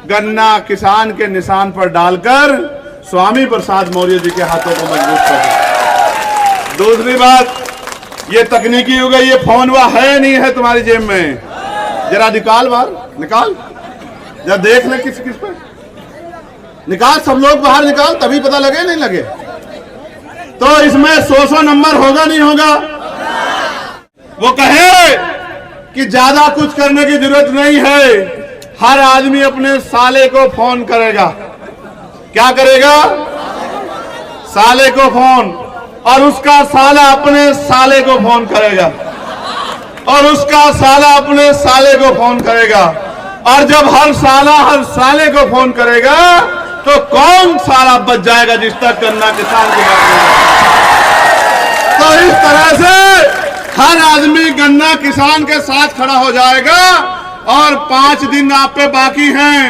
गन्ना किसान के निशान पर डालकर स्वामी प्रसाद मौर्य जी के हाथों को मजबूत कर दिया। दूसरी बात, ये तकनीकी युग है, ये फोन हुआ है नहीं है तुम्हारी जेब में, जरा निकाल बाहर, निकाल जरा देख ले किस किस पे निकाल, सब लोग बाहर निकाल, तभी पता लगे नहीं लगे। तो इसमें 100 नंबर होगा नहीं होगा? वो कहे कि ज्यादा कुछ करने की जरूरत नहीं है, हर आदमी अपने साले को फोन करेगा। क्या करेगा? साले को फोन, और उसका साला अपने साले को फोन करेगा, और उसका साला अपने साले को फोन करेगा। और जब हर साला हर साले को फोन करेगा तो कौन साला बच जाएगा जिस तक गन्ना किसान की बात नहीं। तो इस तरह से हर आदमी गन्ना किसान के साथ खड़ा हो जाएगा। और 5 दिन आप पे बाकी हैं,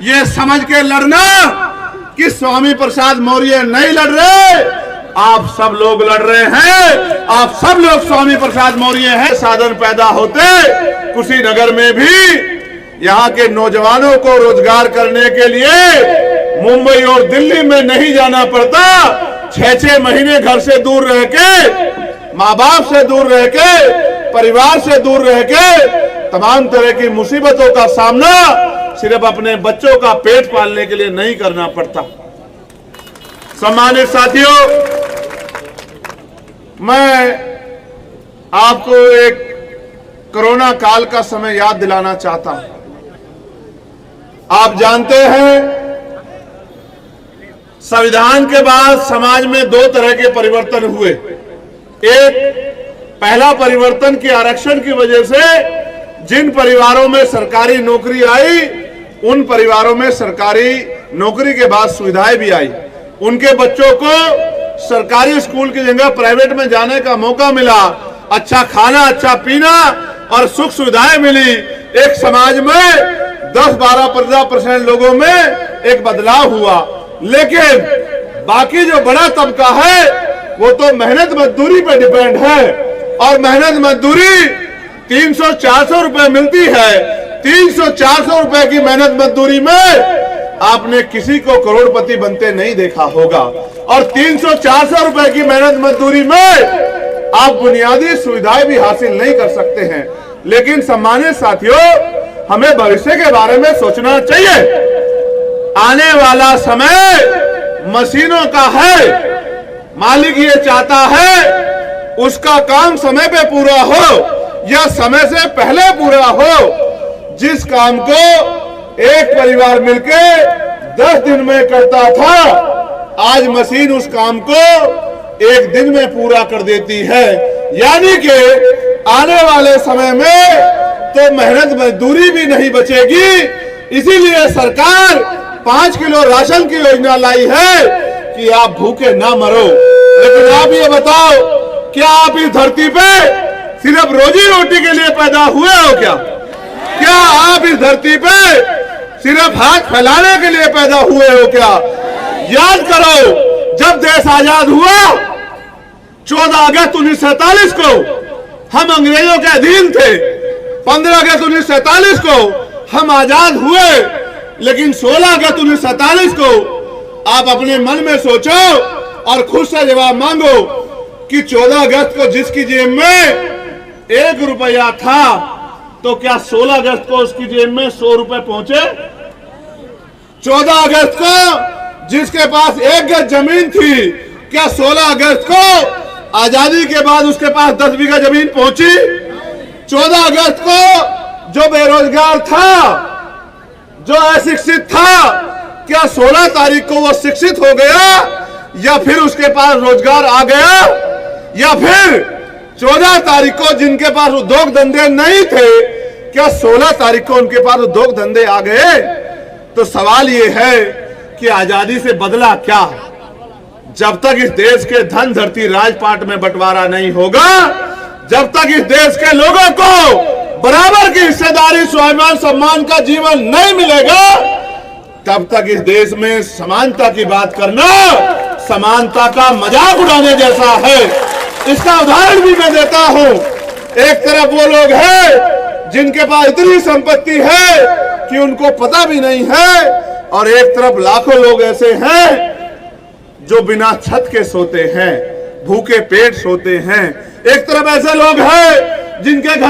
ये समझ के लड़ना कि स्वामी प्रसाद मौर्य नहीं लड़ रहे, आप सब लोग लड़ रहे हैं। आप सब लोग स्वामी प्रसाद मौर्य हैं। साधन पैदा होते कुशीनगर में भी यहाँ के नौजवानों को रोजगार करने के लिए मुंबई और दिल्ली में नहीं जाना पड़ता। 6-6 महीने घर से दूर रह के, माँ बाप से दूर रह के, परिवार से दूर रह के तमाम तरह की मुसीबतों का सामना सिर्फ अपने बच्चों का पेट पालने के लिए नहीं करना पड़ता। सम्मानित साथियों, मैं आपको एक कोरोना काल का समय याद दिलाना चाहता हूं। आप जानते हैं, संविधान के बाद समाज में 2 तरह के परिवर्तन हुए। एक, पहला परिवर्तन कि आरक्षण की वजह से जिन परिवारों में सरकारी नौकरी आई, उन परिवारों में सरकारी नौकरी के बाद सुविधाएं भी आई। उनके बच्चों को सरकारी स्कूल की जगह प्राइवेट में जाने का मौका मिला, अच्छा खाना, अच्छा पीना और सुख सुविधाएं मिली। एक समाज में 10-12-15% लोगों में एक बदलाव हुआ। लेकिन बाकी जो बड़ा तबका है वो तो मेहनत मजदूरी पे डिपेंड है, और मेहनत मजदूरी 300-400 रुपए मिलती है। 300-400 रुपए की मेहनत मजदूरी में आपने किसी को करोड़पति बनते नहीं देखा होगा। और 300-400 रुपए की मेहनत मजदूरी में आप बुनियादी सुविधाएं भी हासिल नहीं कर सकते हैं। लेकिन सम्मानित साथियों, हमें भविष्य के बारे में सोचना चाहिए। आने वाला समय मशीनों का है। मालिक ये चाहता है उसका काम समय पे पूरा हो या समय से पहले पूरा हो। जिस काम को एक परिवार मिलके 10 दिन में करता था, आज मशीन उस काम को 1 दिन में पूरा कर देती है। यानी कि आने वाले समय में तो मेहनत मजदूरी भी नहीं बचेगी। इसीलिए सरकार 5 किलो राशन की योजना लाई है कि आप भूखे ना मरो। लेकिन आप ये बताओ, क्या आप इस धरती पे सिर्फ रोजी रोटी के लिए पैदा हुए हो क्या? क्या आप इस धरती पे सिर्फ हाथ फैलाने के लिए पैदा हुए हो क्या? याद करो, जब देश आजाद हुआ 14 अगस्त 1947 को हम अंग्रेजों के अधीन थे। 15 अगस्त 1947 को हम आजाद हुए। लेकिन 16 अगस्त 1947 को आप अपने मन में सोचो और खुद से जवाब मांगो कि 14 अगस्त को जिसकी जेब में 1 रुपया था, तो क्या 16 अगस्त को उसकी जेब में 100 रुपए पहुंचे? 14 अगस्त को जिसके पास 1 गज जमीन थी, क्या 16 अगस्त को आजादी के बाद उसके पास 10 बीघा जमीन पहुंची? 14 अगस्त को जो बेरोजगार था, जो अशिक्षित था, क्या 16 तारीख को वो शिक्षित हो गया या फिर उसके पास रोजगार आ गया? या फिर 14 तारीख को जिनके पास उद्योग धंधे नहीं थे, क्या 16 तारीख को उनके पास उद्योग धंधे आ गए? तो सवाल ये है कि आजादी से बदला क्या? जब तक इस देश के धन धरती राजपाट में बंटवारा नहीं होगा, जब तक इस देश के लोगों को बराबर की हिस्सेदारी, स्वाभिमान, सम्मान का जीवन नहीं मिलेगा, तब तक इस देश में समानता की बात करना समानता का मजाक उड़ाने जैसा है। इसका उदाहरण भी मैं देता हूं। एक तरफ वो लोग हैं जिनके पास इतनी संपत्ति है कि उनको पता भी नहीं है, और एक तरफ लाखों लोग ऐसे हैं जो बिना छत के सोते हैं, भूखे पेट सोते हैं। एक तरफ ऐसे लोग हैं जिनके घर